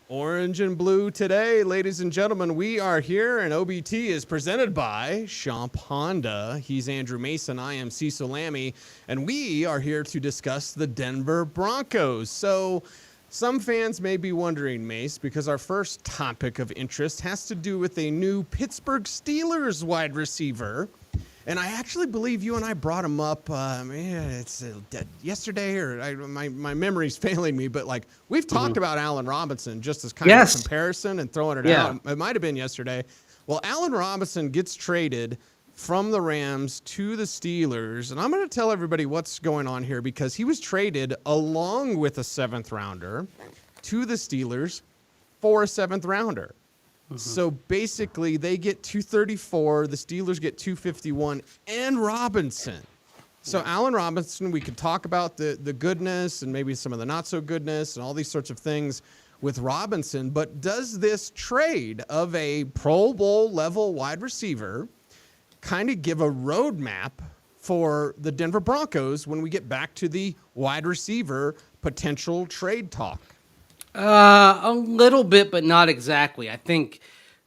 Orange and blue today, ladies and gentlemen. We are here, and OBT is presented by Champ Honda. He's Andrew Mason. I am Cecil Lammey, and we are here to discuss the Denver Broncos. So, some fans may be wondering, Mace, because our first topic of interest has to do with a new Pittsburgh Steelers wide receiver. And I actually believe you and I brought him up. Yesterday, or my memory's failing me, but like we've talked about Allen Robinson just as kind of a comparison and throwing it out. It might have been yesterday. Well, Allen Robinson gets traded from the Rams to the Steelers, and I'm going to tell everybody what's going on here because he was traded along with a 7th rounder to the Steelers for a 7th rounder. So basically, they get 234, the Steelers get 251, and Robinson. So Allen Robinson, we could talk about the goodness and maybe some of the not-so-goodness and all these sorts of things with Robinson, but does this trade of a Pro Bowl-level wide receiver kind of give a roadmap for the Denver Broncos when we get back to the wide receiver potential trade talk? A little bit, but not exactly. I think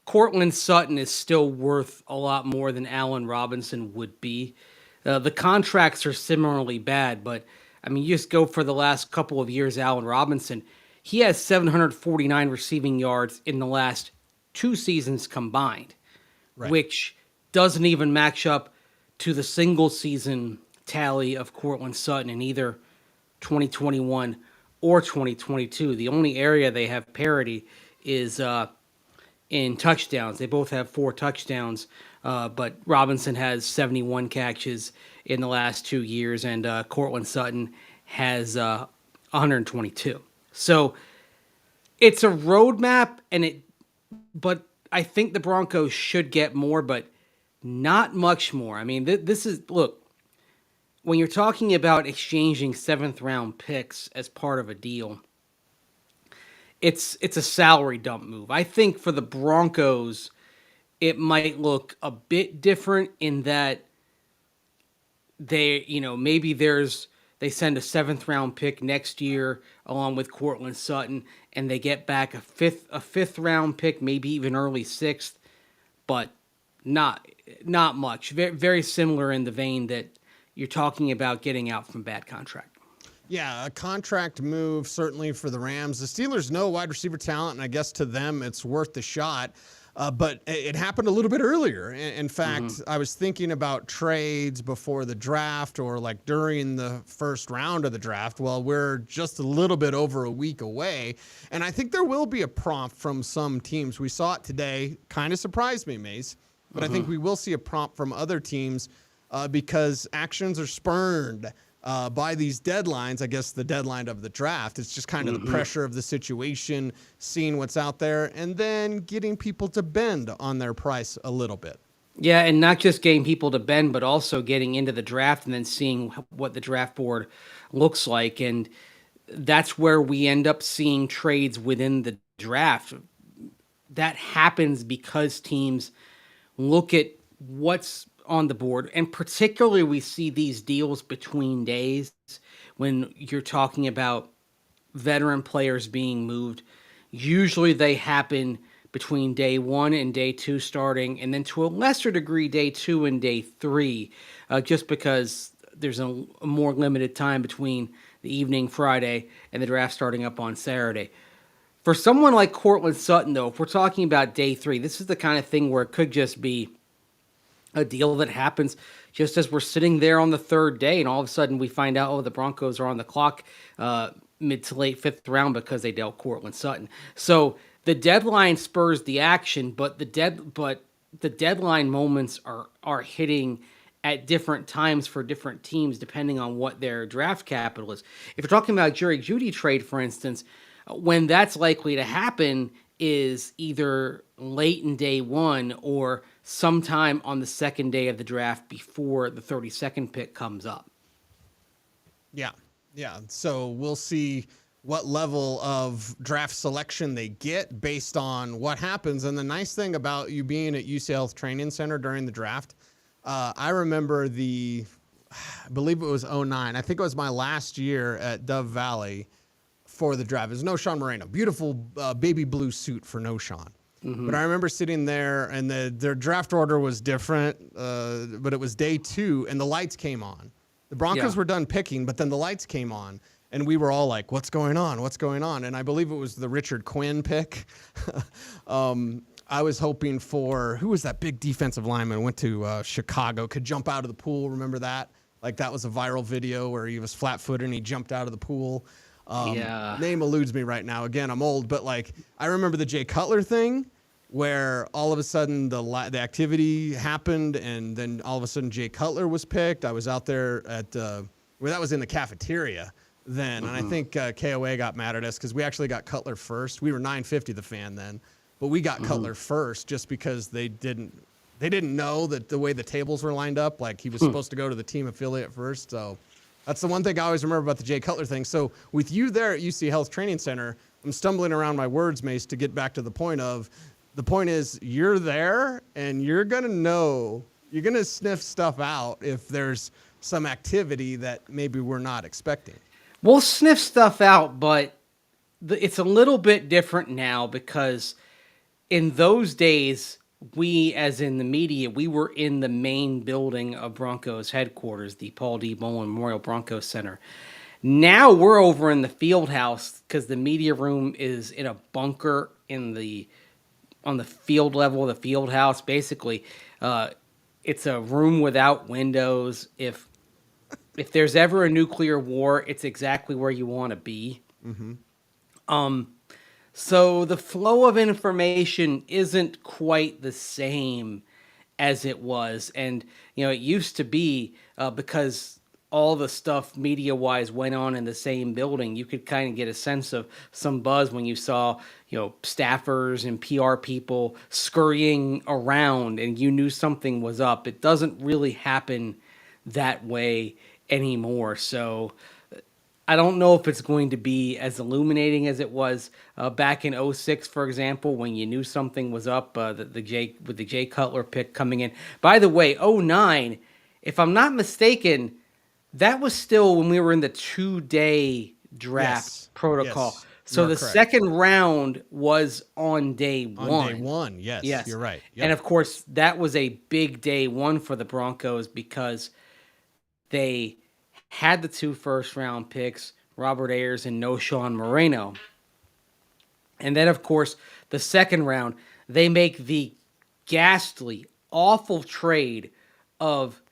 Cortland Sutton is still worth a lot more than Allen Robinson would be. The contracts are similarly bad, but I mean, you just go for the last couple of years, Allen Robinson, he has 749 receiving yards in the last 2 seasons combined, which doesn't even match up to the single season tally of Cortland Sutton in either 2021 or 2022. The only area they have parity is in touchdowns. They both have 4 touchdowns, but Robinson has 71 catches in the last 2 years, and Cortland Sutton has 122. So it's a roadmap, but I think the Broncos should get more, but not much more. I mean, this is, look, when you're talking about exchanging 7th round picks as part of a deal, it's a salary dump move. I think for the Broncos, it might look a bit different in that they send a 7th round pick next year along with Cortland Sutton, and they get back a fifth round pick, maybe even early 6th, but not much. Very, very similar in the vein that you're talking about getting out from bad contract. Yeah, a contract move certainly for the Rams. The Steelers know wide receiver talent, and I guess to them it's worth the shot. But it happened a little bit earlier. In fact, I was thinking about trades before the draft or like during the first round of the draft. Well, we're just a little bit over a week away, and I think there will be a prompt from some teams. We saw it today. Kind of surprised me, Mace, but I think we will see a prompt from other teams because actions are spurned by these deadlines. I guess the deadline of the draft. It's just kind of the pressure of the situation, seeing what's out there, and then getting people to bend on their price a little bit. Yeah, and not just getting people to bend, but also getting into the draft and then seeing what the draft board looks like. And that's where we end up seeing trades within the draft. That happens because teams look at what's on the board, and particularly we see these deals between days when you're talking about veteran players being moved. Usually they happen between day 1 and day 2 starting, and then to a lesser degree day 2 and day 3, just because there's a more limited time between the evening Friday and the draft starting up on Saturday. For someone like Cortland Sutton, though, if we're talking about day 3, this is the kind of thing where it could just be a deal that happens just as we're sitting there on the 3rd day, and all of a sudden we find out, the Broncos are on the clock mid to late 5th round because they dealt Cortland Sutton. So the deadline spurs the action, but the deadline moments are hitting at different times for different teams depending on what their draft capital is. If you're talking about Jerry Jeudy trade, for instance, when that's likely to happen is either late in day 1 or sometime on the 2nd day of the draft before the 32nd pick comes up. Yeah. So we'll see what level of draft selection they get based on what happens. And the nice thing about you being at UCL Training Center during the draft, I remember I believe it was 2009. I think it was my last year at Dove Valley. for the draft. It was Noshawn Moreno. Beautiful baby blue suit for Noshawn. Mm-hmm. But I remember sitting there, and their draft order was different, but it was day 2, and the lights came on. The Broncos were done picking, but then the lights came on, and we were all like, what's going on? What's going on? And I believe it was the Richard Quinn pick. I was hoping for, who was that big defensive lineman, went to Chicago, could jump out of the pool. Remember that? Like, that was a viral video where he was flat-footed and he jumped out of the pool. Name eludes me right now. Again, I'm old, but like, I remember the Jay Cutler thing where all of a sudden the activity happened, and then all of a sudden Jay Cutler was picked. I was out there at, that was in the cafeteria then, and I think KOA got mad at us because we actually got Cutler first. We were 950 the fan then. But we got Cutler first just because they didn't know that the way the tables were lined up, like he was supposed to go to the team affiliate first. So that's the one thing I always remember about the Jay Cutler thing. So with you there at UC Health Training Center, I'm stumbling around my words, Mace, to get back to the point is you're there and you're going to know, you're going to sniff stuff out if there's some activity that maybe we're not expecting. We'll sniff stuff out, but it's a little bit different now because in those days, we, as in the media, we were in the main building of Broncos headquarters, the Paul D. Bowen Memorial Broncos Center. Now we're over in the field house because the media room is in a bunker on the field level of the field house. Basically, it's a room without windows. If there's ever a nuclear war, it's exactly where you want to be. Mm-hmm. So the flow of information isn't quite the same as it was. And, it used to be because all the stuff media-wise went on in the same building, you could kind of get a sense of some buzz when you saw, staffers and PR people scurrying around and you knew something was up. It doesn't really happen that way anymore. So I don't know if it's going to be as illuminating as it was back in 2006, for example, when you knew something was up, with the Jay Cutler pick coming in. By the way, 2009, if I'm not mistaken, that was still when we were in the 2-day draft protocol. Yes, so the correct. Second round was on day 1. On day 1, yes. You're right. Yep. And of course, that was a big day 1 for the Broncos because they had the 2 first-round picks, Robert Ayers and Noshawn Moreno. And then, of course, the second round, they make the ghastly, awful trade of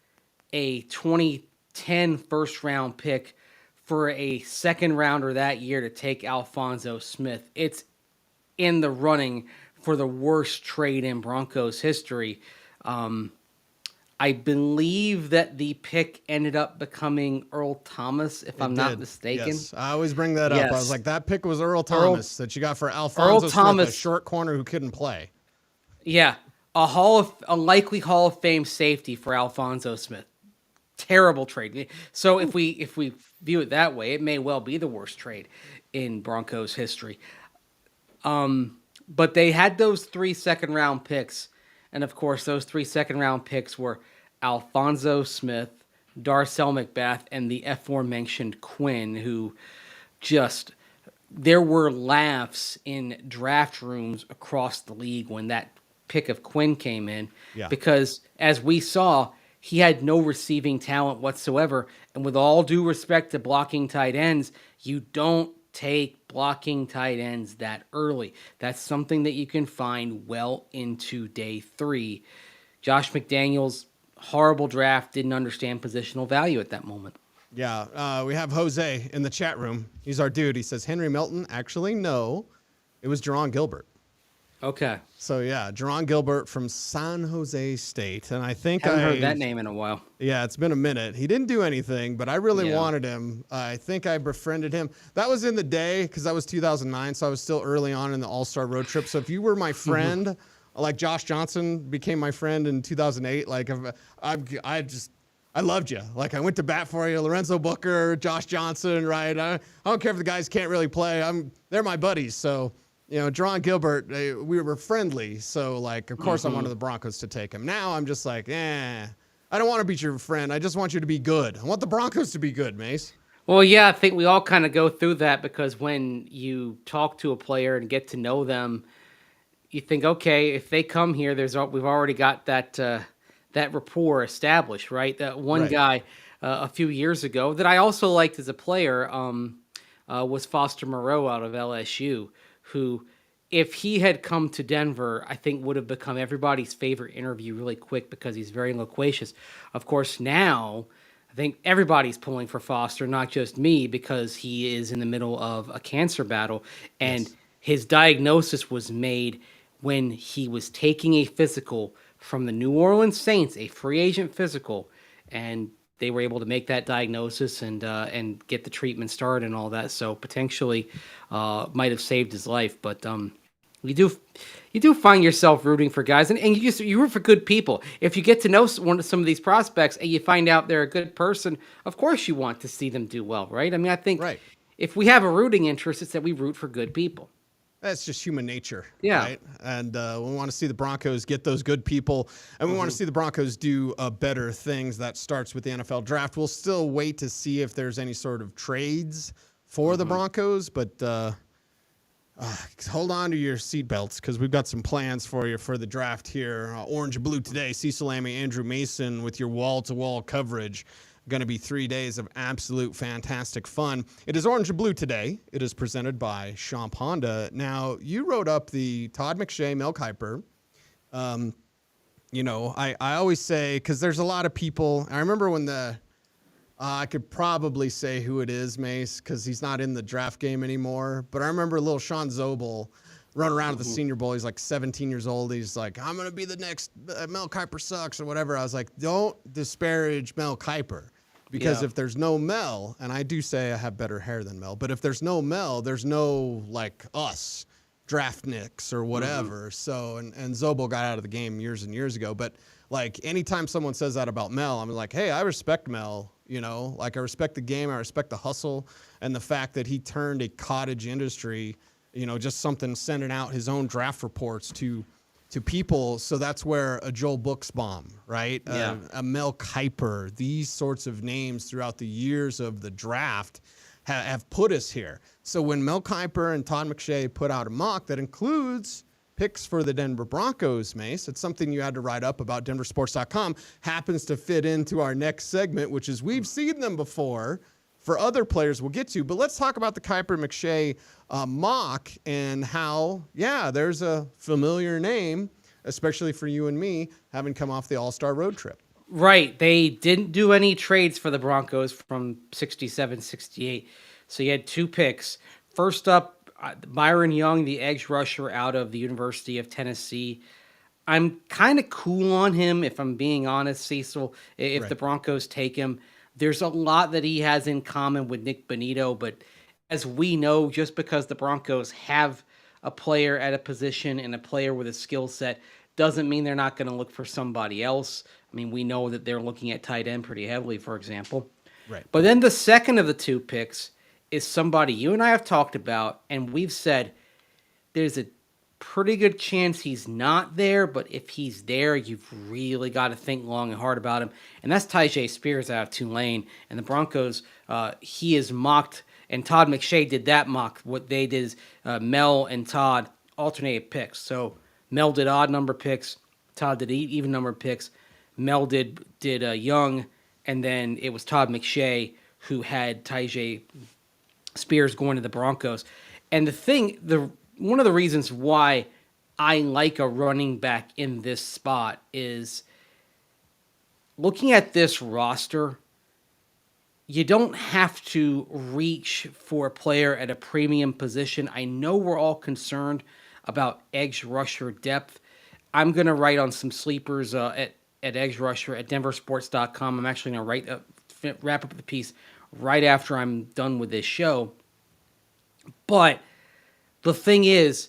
a 2010 first-round pick for a second-rounder that year to take Alphonso Smith. It's in the running for the worst trade in Broncos history. I believe that the pick ended up becoming Earl Thomas, if I'm not mistaken. Yes, I always bring that up. I was like, that pick was Earl Thomas that you got for Alphonso Smith, a short corner who couldn't play. Yeah, a likely Hall of Fame safety for Alphonso Smith. Terrible trade. So if we view it that way, it may well be the worst trade in Broncos history. But they had those 3 second-round picks. And, of course, those 3 second-round picks were Alphonso Smith, Darcel McBath, and the aforementioned Quinn, who there were laughs in draft rooms across the league when that pick of Quinn came in. Yeah. Because, as we saw, he had no receiving talent whatsoever. And with all due respect to blocking tight ends, you don't take blocking tight ends that early. That's something that you can find well into day 3. Josh McDaniels, horrible draft, didn't understand positional value at that moment. Yeah, we have Jose in the chat room. He's our dude. He says, Henry Milton? Actually, no. It was Jerron Gilbert. Okay. So, yeah, Jerron Gilbert from San Jose State. And I think I haven't heard that name in a while. Yeah, it's been a minute. He didn't do anything, but I really wanted him. I think I befriended him. That was in the day because that was 2009, so I was still early on in the All-Star road trip. So if you were my friend, like Josh Johnson became my friend in 2008, like I loved you. Like, I went to bat for you. Lorenzo Booker, Josh Johnson, right? I don't care if the guys can't really play. They're my buddies, so... Jerron Gilbert, we were friendly, so, like, of course I wanted the Broncos to take him. Now I'm just like, I don't want to be your friend. I just want you to be good. I want the Broncos to be good, Mace. Well, yeah, I think we all kind of go through that because when you talk to a player and get to know them, you think, okay, if they come here, we've already got that rapport established, right? That one Right. guy a few years ago that I also liked as a player was Foster Moreau out of LSU, who, if he had come to Denver, I think would have become everybody's favorite interview really quick because he's very loquacious. Of course, now I think everybody's pulling for Foster, not just me, because he is in the middle of a cancer battle, and Yes. his diagnosis was made when he was taking a physical from the New Orleans Saints, a free agent physical, and they were able to make that diagnosis and get the treatment started and all that. So potentially, might have saved his life. But you do find yourself rooting for guys, and you root for good people. If you get to know some of these prospects and you find out they're a good person, of course you want to see them do well, right? I mean, I think Right. if we have a rooting interest, it's that we root for good people. That's just human nature, Yeah. right? And we want to see the Broncos get those good people, and we want to see the Broncos do better things. That starts with the NFL draft. We'll still wait to see if there's any sort of trades for the Broncos, but hold on to your seatbelts because we've got some plans for you for the draft here. Orange and blue today. Cecil, Lammey, Andrew Mason with your wall-to-wall coverage. Going to be 3 days of absolute fantastic fun. It is Orange and Blue today. It is presented by Champ Honda. Now, you wrote up the Todd McShay, Mel Kiper. I always say, because there's a lot of people. I remember when I could probably say who it is, Mace, because he's not in the draft game anymore. But I remember little Sean Zobel running around at the Senior Bowl. He's like 17 years old. He's like, I'm going to be the next Mel Kiper sucks or whatever. I was like, don't disparage Mel Kiper. Because if there's no Mel, and I do say I have better hair than Mel, but if there's no Mel, there's no like us draftniks or whatever. So and Zobel got out of the game years and years ago. But like anytime someone says that about Mel, I'm like, hey, I respect Mel. Like I respect the game, I respect the hustle, and the fact that he turned a cottage industry, just something sending out his own draft reports to people. So that's where a Joel Buchsbaum, right? Yeah. A Mel Kiper, these sorts of names throughout the years of the draft have put us here. So when Mel Kiper and Todd McShay put out a mock that includes picks for the Denver Broncos, Mace, it's something you had to write up about denversports.com, happens to fit into our next segment, which is we've seen them before for other players we'll get to. But let's talk about the Kiper McShay mock and how, there's a familiar name, especially for you and me, having come off the All-Star road trip. Right. They didn't do any trades for the Broncos from 67, 68. So you had two picks. First up, Byron Young, the edge rusher out of the University of Tennessee. I'm kind of cool on him, if I'm being honest, Cecil, if the Broncos take him. There's a lot that he has in common with Nick Bonito, but as we know, just because the Broncos have a player at a position and a player with a skill set doesn't mean they're not going to look for somebody else. I mean, we know that they're looking at tight end pretty heavily, for example. Right. But then the second of the two picks is somebody you and I have talked about, and we've said there's a pretty good chance he's not there, but if he's there, you've really got to think long and hard about him. And that's Tyjae Spears out of Tulane. And the Broncos, he is mocked, and Todd McShay did that mock. What they did is Mel and Todd alternated picks. So Mel did odd number picks, Todd did even number picks. Mel did Young, and then it was Todd McShay who had Tyjae Spears going to the Broncos. And one of the reasons why I like a running back in this spot is looking at this roster, you don't have to reach for a player at a premium position. I know we're all concerned about edge rusher depth. I'm going to write on some sleepers at edge rusher at denversports.com. I'm actually going to wrap up the piece right after I'm done with this show. But the thing is,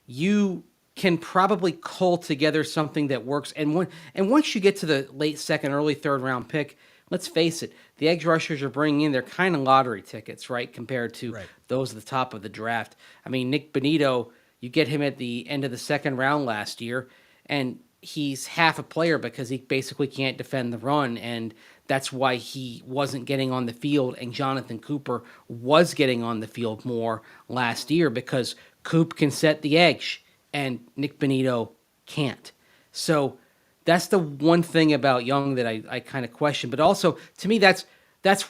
you can probably cull together something that works. And once you get to the late second, early third round pick, let's face it, the edge rushers you're bringing in, they're kind of lottery tickets, right, compared to those at the top of the draft. I mean, Nick Bonito, you get him at the end of the second round last year, and he's half a player because he basically can't defend the run. And That's why he wasn't getting on the field, and Jonathan Cooper was getting on the field more last year because Coop can set the edge and Nick Bonito can't. So that's the one thing about Young that I kind of question. But also, to me, that's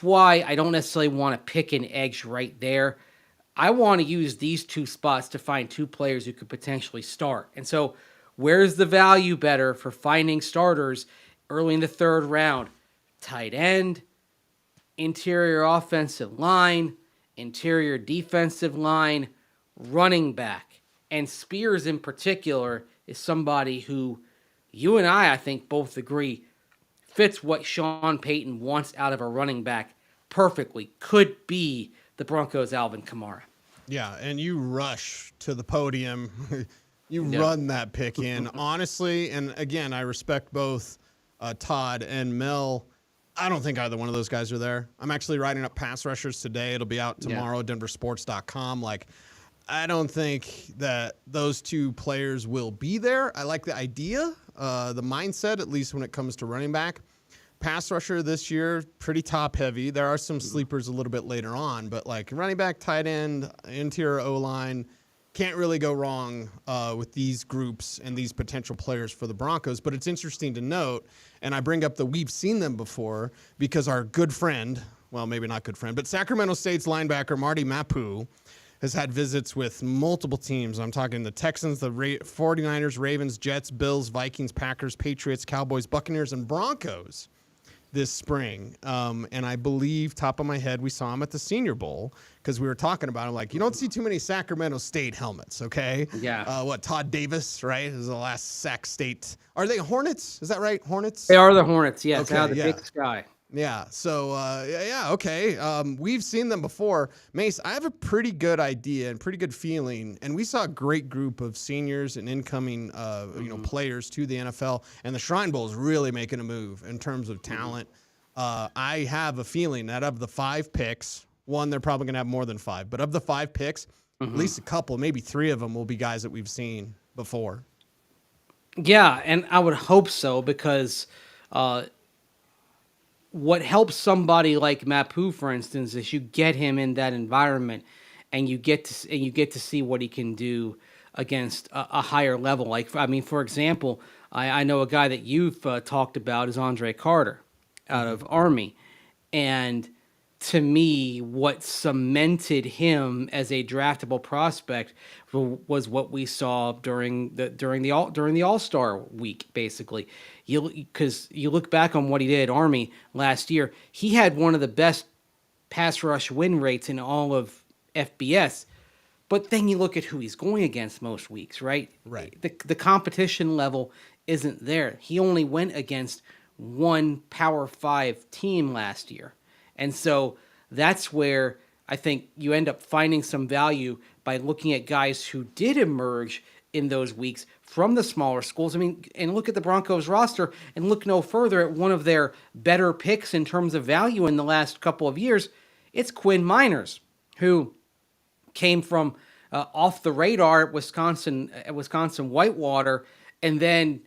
why I don't necessarily want to pick an edge right there. I want to use these two spots to find two players who could potentially start. And so where's the value better for finding starters early in the third round? Tight end, interior offensive line, interior defensive line, running back. And Spears in particular is somebody who you and I think, both agree fits what Sean Payton wants out of a running back perfectly. Could be the Broncos' Alvin Kamara. Yeah, and you rush to the podium. You run that pick in, honestly. And again, I respect both Todd and Mel. I don't think either one of those guys are there. I'm actually writing up pass rushers today. It'll be out tomorrow, denversports.com. I don't think that those two players will be there. I like the idea, the mindset, at least when it comes to running back. Pass rusher this year, pretty top heavy. There are some sleepers a little bit later on, but running back, tight end, interior O-line, can't really go wrong with these groups and these potential players for the Broncos. But it's interesting to note, and I bring up the we've seen them before because our good friend, well, maybe not good friend, but Sacramento State's linebacker Marty Mapu has had visits with multiple teams. I'm talking the Texans, the 49ers, Ravens, Jets, Bills, Vikings, Packers, Patriots, Cowboys, Buccaneers, and Broncos this spring. And I believe, top of my head, we saw him at the Senior Bowl because we were talking about him. You don't see too many Sacramento State helmets, okay? Yeah. Todd Davis, right, is the last Sac State. Are they Hornets? Is that right? Hornets? They are the Hornets, yes, okay, out of the Big Sky. Yeah. So, okay. We've seen them before. Mace, I have a pretty good idea and pretty good feeling, and we saw a great group of seniors and incoming, players to the NFL, and the Shrine Bowl is really making a move in terms of talent. I have a feeling that of the 5 picks, one, they're probably going to have more than 5, but of the 5 picks, at least a couple, maybe 3 of them will be guys that we've seen before. Yeah, and I would hope so because what helps somebody like Mapu, for instance, is you get him in that environment, and you get to see what he can do against a higher level. For example, I know a guy that you've talked about is Andre Carter out of Army, and to me, what cemented him as a draftable prospect was what we saw during the All-Star week, basically. Because you look back on what he did at Army last year, he had one of the best pass rush win rates in all of FBS. But then you look at who he's going against most weeks, right? Right. The competition level isn't there. He only went against one Power 5 team last year. And so that's where I think you end up finding some value by looking at guys who did emerge in those weeks from the smaller schools. And look at the Broncos roster and look no further at one of their better picks in terms of value in the last couple of years. It's Quinn Miners, who came from off the radar at Wisconsin Whitewater, and then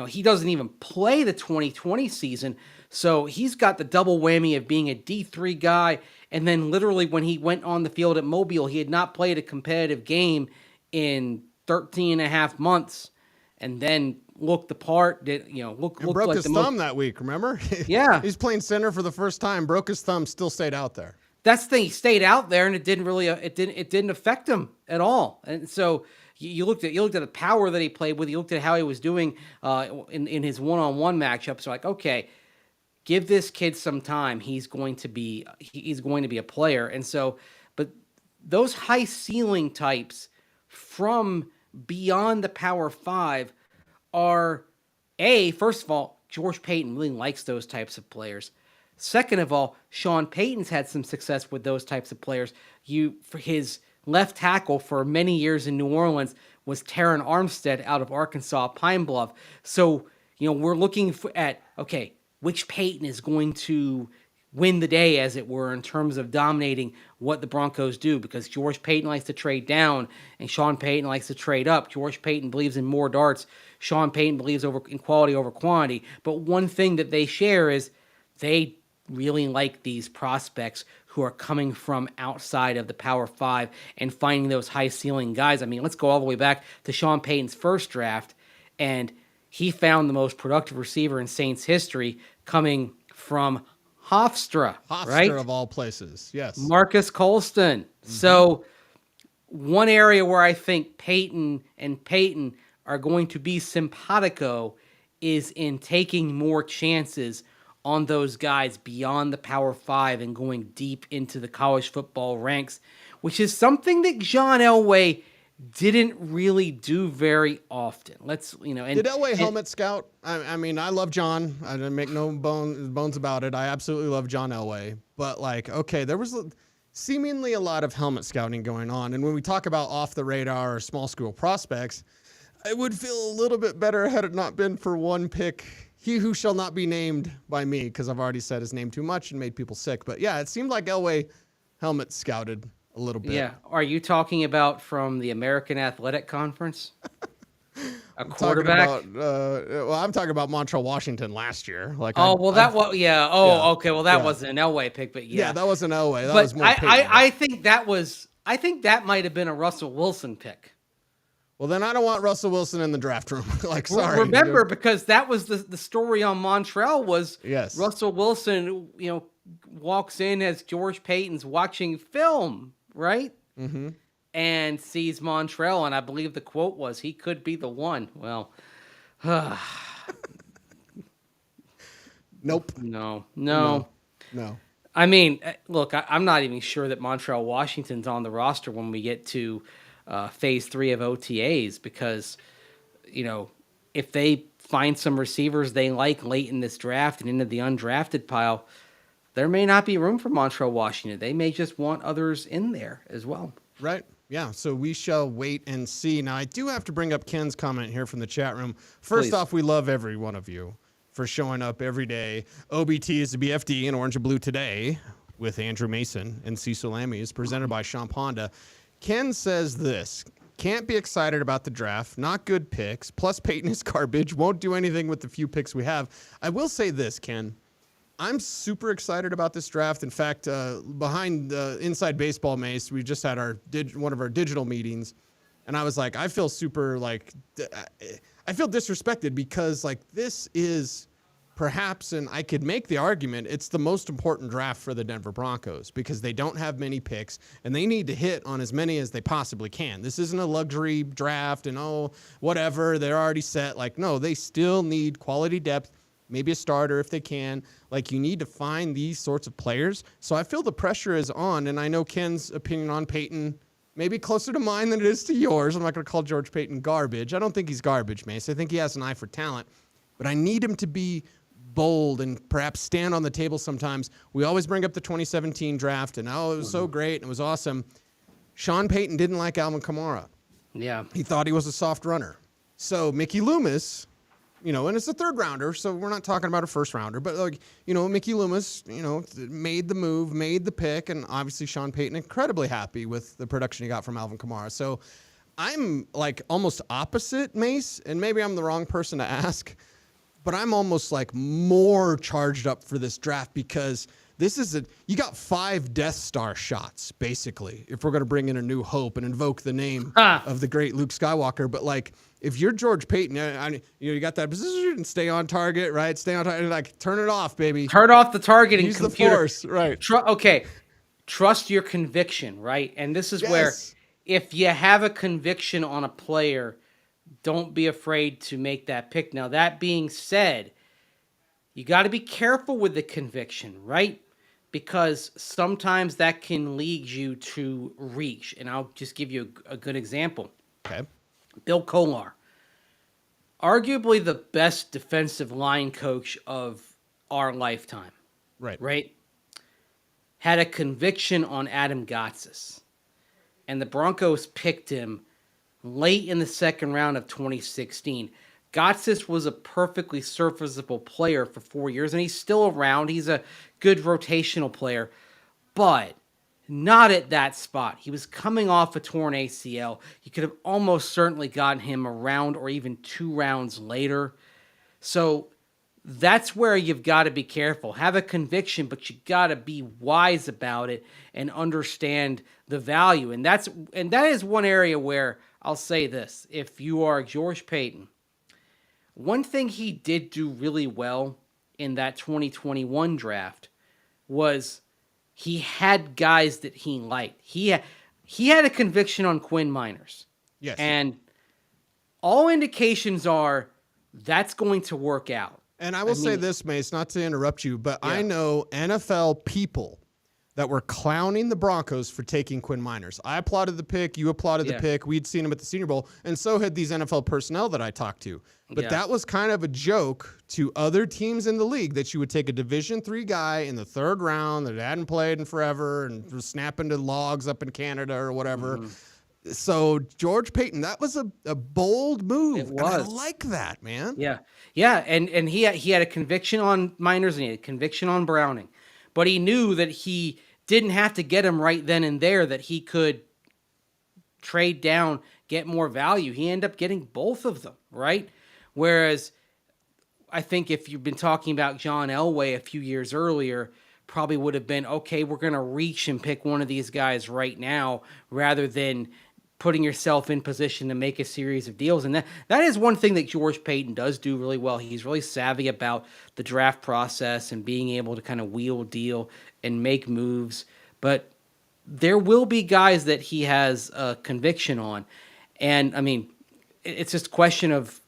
he doesn't even play the 2020 season. So he's got the double whammy of being a D3 guy, and then literally when he went on the field at Mobile, he had not played a competitive game in 13 and a half months, and then looked the part. Broke like his thumb that week, remember? Yeah. He's playing center for the first time, broke his thumb, still stayed out there. That's the thing. He stayed out there, and it didn't affect him at all. And so you looked at the power that he played with. You looked at how he was doing in his one-on-one matchups. So okay, give this kid some time. He's going to be a player. And so, but those high ceiling types from beyond the Power 5 are first of all, George Payton really likes those types of players. Second of all, Sean Payton's had some success with those types of players. For his left tackle for many years in New Orleans was Terron Armstead out of Arkansas Pine Bluff. So, we're looking at which Payton is going to win the day, as it were, in terms of dominating what the Broncos do, because George Payton likes to trade down and Sean Payton likes to trade up. George Payton believes in more darts. Sean Payton believes in quality over quantity. But one thing that they share is they really like these prospects who are coming from outside of the Power 5 and finding those high ceiling guys. I mean, let's go all the way back to Sean Payton's first draft, and he found the most productive receiver in Saints history coming from Hofstra, right? Hofstra of all places, yes. Marcus Colston. Mm-hmm. So one area where I think Payton are going to be simpatico is in taking more chances on those guys beyond the Power 5 and going deep into the college football ranks, which is something that John Elway didn't really do very often. Did Elway helmet scout? I mean, I love John. I didn't make no bones about it. I absolutely love John Elway. But there was seemingly a lot of helmet scouting going on. And when we talk about off the radar or small school prospects, I would feel a little bit better had it not been for one pick. He who shall not be named by me, because I've already said his name too much and made people sick. But yeah, it seemed like Elway helmet scouted a little bit. Yeah. Are you talking about from the American Athletic Conference? A quarterback? I'm talking about Montreal, Washington last year. Okay. Well, that wasn't an Elway pick, but yeah. Yeah, that wasn't Elway. That was more I think that might have been a Russell Wilson pick. Well, then I don't want Russell Wilson in the draft room. Sorry. Remember, because that was the story on Montreal was yes. Russell Wilson, walks in as George Payton's watching film, right? Mm-hmm. And sees Montreal, and I believe the quote was, "He could be the one." Well, nope. No. I mean, look, I'm not even sure that Montreal Washington's on the roster when we get to phase 3 of OTAs, because, if they find some receivers they like late in this draft and into the undrafted pile, there may not be room for Montreal Washington. They may just want others in there as well. Right. Yeah, so we shall wait and see. Now, I do have to bring up Ken's comment here from the chat room. First off, we love every one of you for showing up every day. OBT is the BFD in Orange and Blue today with Andrew Mason and Cecil Lammey is presented by Champ Honda. Ken says this: can't be excited about the draft, not good picks, plus Peyton is garbage, won't do anything with the few picks we have. I will say this, Ken. I'm super excited about this draft. In fact, behind Inside Baseball, Mace, we just had one of our digital meetings, and I was like, I feel super I feel disrespected because this is perhaps, and I could make the argument, it's the most important draft for the Denver Broncos because they don't have many picks and they need to hit on as many as they possibly can. This isn't a luxury draft and whatever, they're already set. No, they still need quality depth. Maybe a starter if they can. You need to find these sorts of players. So I feel the pressure is on, and I know Ken's opinion on Peyton maybe closer to mine than it is to yours. I'm not going to call George Payton garbage. I don't think he's garbage, Mace. I think he has an eye for talent. But I need him to be bold and perhaps stand on the table sometimes. We always bring up the 2017 draft, and it was so great, and it was awesome. Sean Payton didn't like Alvin Kamara. Yeah. He thought he was a soft runner. So Mickey Loomis... and it's a third rounder, so we're not talking about a first rounder, but Mickey Loomis, made the move, made the pick, and obviously Sean Payton incredibly happy with the production he got from Alvin Kamara. So I'm almost opposite Mace, and maybe I'm the wrong person to ask, but I'm almost more charged up for this draft because this is you got 5 Death Star shots, basically, if we're going to bring in a new hope and invoke the name of the great Luke Skywalker. But if you're George Payton, you got that position, stay on target, right? Stay on target, turn it off, baby. Turn off the targeting Use computer. The force, right? Okay, trust your conviction, right? And this is where, if you have a conviction on a player, don't be afraid to make that pick. Now, that being said, you got to be careful with the conviction, right? Because sometimes that can lead you to reach. And I'll just give you a good example. Okay. Bill Kolar, arguably the best defensive line coach of our lifetime. Right? Had a conviction on Adam Gotsis. And the Broncos picked him late in the second round of 2016. Gotsis was a perfectly serviceable player for 4 years, and he's still around. He's a good rotational player, but not at that spot. He was coming off a torn ACL. You could have almost certainly gotten him a round or even 2 rounds later. So that's where you've got to be careful. Have a conviction, but you got to be wise about it and understand the value. And that is one area where I'll say this. If you are George Paton, one thing he did do really well in that 2021 draft was he had guys that he liked. He had a conviction on Quinn Miners. Yes. And all indications are that's going to work out. And I will say this, Mace, not to interrupt you, but Yeah. I know NFL people that were clowning the Broncos for taking Quinn Miners. I applauded the pick. You applauded the pick. We'd seen him at the Senior Bowl, and so had these NFL personnel that I talked to. But that was kind of a joke to other teams in the league that you would take a Division III guy in the 3rd round that hadn't played in forever and was snapping to logs up in Canada or whatever. So George Paton, that was a bold move. It was. And I like that, man. Yeah. Yeah, and he had a conviction on Miners and he had a conviction on Browning. But he knew that he didn't have to get him right then and there, that he could trade down, get more value. He ended up getting both of them, right? Whereas I think if you've been talking about John Elway a few years earlier, probably would have been, okay, we're going to reach and pick one of these guys right now rather than putting yourself in position to make a series of deals. And that is one thing that George Paton does do really well. He's really savvy about the draft process and being able to kind of wheel deal and make moves. But there will be guys that he has a conviction on. And, I mean, it's just a question of,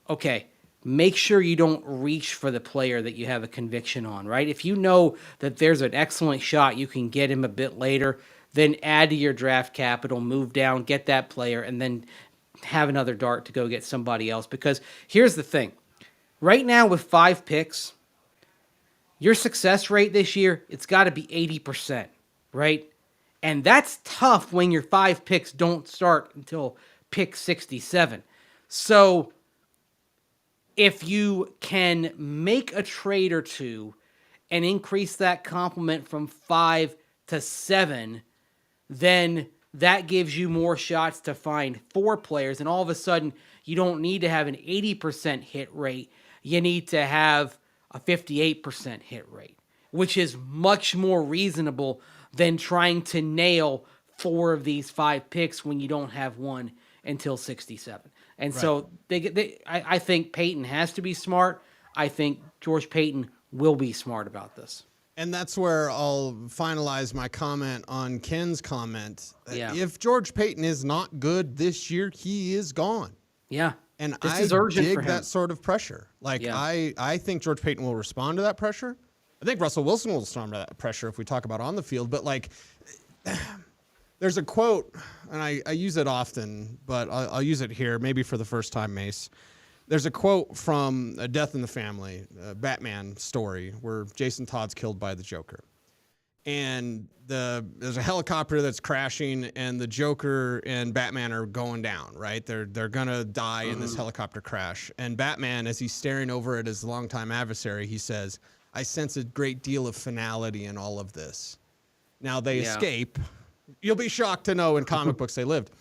okay, make sure you don't reach for the player that you have a conviction on, right? If you know that there's an excellent shot, you can get him a bit later, then add to your draft capital, move down, get that player, and then have another dart to go get somebody else. Because here's the thing. Right now with 5 picks, your success rate this year, it's got to be 80%, right? And that's tough when your 5 picks don't start until pick 67. So if you can make a trade or two and increase that complement from 5 to 7, then that gives you more shots to find 4 players. And all of a sudden, you don't need to have an 80% hit rate. You need to have a 58% hit rate, which is much more reasonable than trying to nail 4 of these 5 picks when you don't have one until 67. And so I think Paton has to be smart. I think George Paton will be smart about this. And that's where I'll finalize my comment on Ken's comment. Yeah. If George Paton is not good this year, he is gone. Yeah. And this I is urgent dig for him. that sort of pressure. Like, I think George Paton will respond to that pressure. I think Russell Wilson will respond to that pressure if we talk about on the field. But, like, there's a quote, and I use it often, but I'll use it here, maybe for the first time, Mace. There's a quote from A Death in the Family, a Batman story, where Jason Todd's killed by the Joker. And there's a helicopter that's crashing, and the Joker and Batman are going down, right? They're going to die in this helicopter crash. And Batman, as he's staring over at his longtime adversary, he says, I sense a great deal of finality in all of this. Now they escape. You'll be shocked to know in comic books they lived.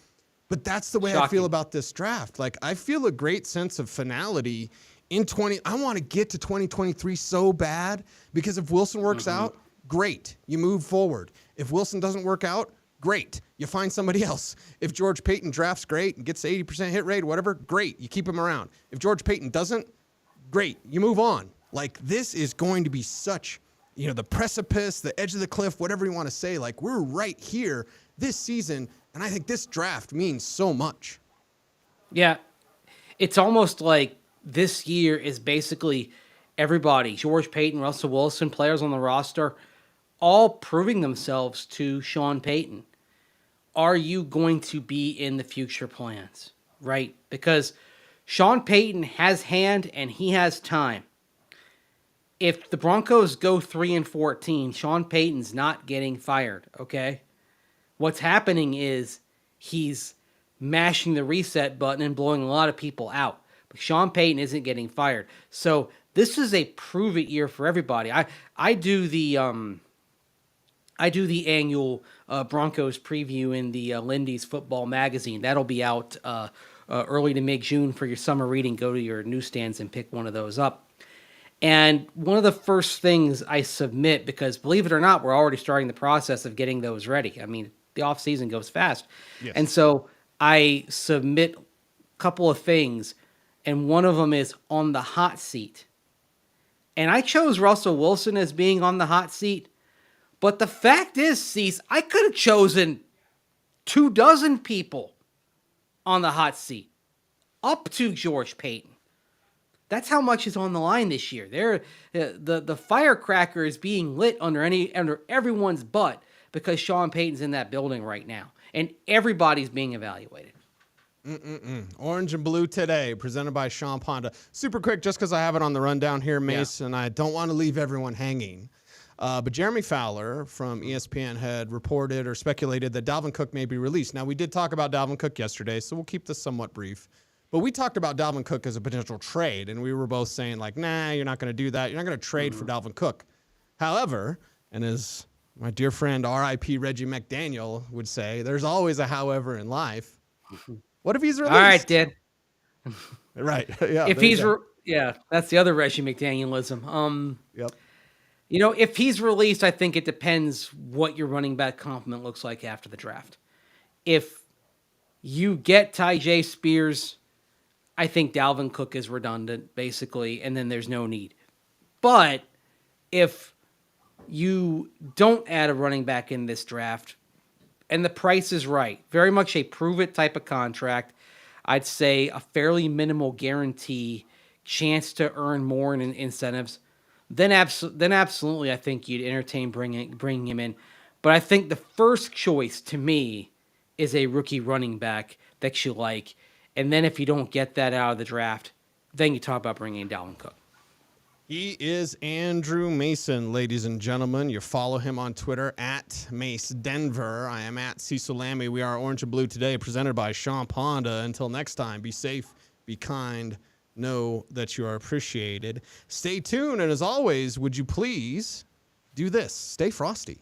But that's the way I feel about this draft. Like, I feel a great sense of finality in I want to get to 2023 so bad, because if Wilson works out, great. You move forward. If Wilson doesn't work out, great. You find somebody else. If George Paton drafts great and gets 80% hit rate, whatever, great. You keep him around. If George Paton doesn't, great. You move on. Like, this is going to be such, the precipice, the edge of the cliff, whatever you want to say. Like, we're right here this season. And I think this draft means so much. Yeah. It's almost like this year is basically everybody, George Paton, Russell Wilson, players on the roster, all proving themselves to Sean Payton. Are you going to be in the future plans, right? Because Sean Payton has hand and he has time. If the Broncos go 3-14, Sean Payton's not getting fired, okay? What's happening is he's mashing the reset button and blowing a lot of people out. But Sean Payton isn't getting fired. So this is a prove-it year for everybody. I do the annual Broncos preview in the Lindy's Football Magazine. That'll be out early to mid-June for your summer reading. Go to your newsstands and pick one of those up. And one of the first things I submit, because believe it or not, we're already starting the process of getting those ready. I mean, the off season goes fast. Yes. And so I submit a couple of things, and one of them is on the hot seat. And I chose Russell Wilson as being on the hot seat. But the fact is, Cease, I could have chosen 24 people on the hot seat, up to George Payton. That's how much is on the line this year. The firecracker is being lit under everyone's butt because Sean Payton's in that building right now, and everybody's being evaluated. Orange and Blue today, presented by Sean Ponda. Super quick, just because I have it on the rundown here, Mace, and I don't want to leave everyone hanging. But Jeremy Fowler from ESPN had reported or speculated that Dalvin Cook may be released. Now, we did talk about Dalvin Cook yesterday, so we'll keep this somewhat brief. But we talked about Dalvin Cook as a potential trade, and we were both saying, like, nah, you're not going to do that. You're not going to trade for Dalvin Cook. However, and as my dear friend R.I.P. Reggie McDaniel would say, there's always a however in life. What if he's released? All right, Dan. Right. Yeah. If he's that's the other Reggie McDanielism. Yep. You know, if he's released, I think it depends what your running back complement looks like after the draft. If you get Tyjae Spears, I think Dalvin Cook is redundant, basically, and then there's no need. But if you don't add a running back in this draft, and the price is right, very much a prove-it type of contract, I'd say a fairly minimal guarantee, chance to earn more in incentives, then absolutely I think you'd entertain bringing him in. But I think the first choice to me is a rookie running back that you like. And then if you don't get that out of the draft, then you talk about bringing in Dalvin Cook. He is Andrew Mason, ladies and gentlemen. You follow him on Twitter at Mace Denver. I am at Cecil Lammey. We are Orange and Blue today, presented by Sean Ponda. Until next time, be safe, be kind, know that you are appreciated. Stay tuned, and as always, would you please do this? Stay frosty.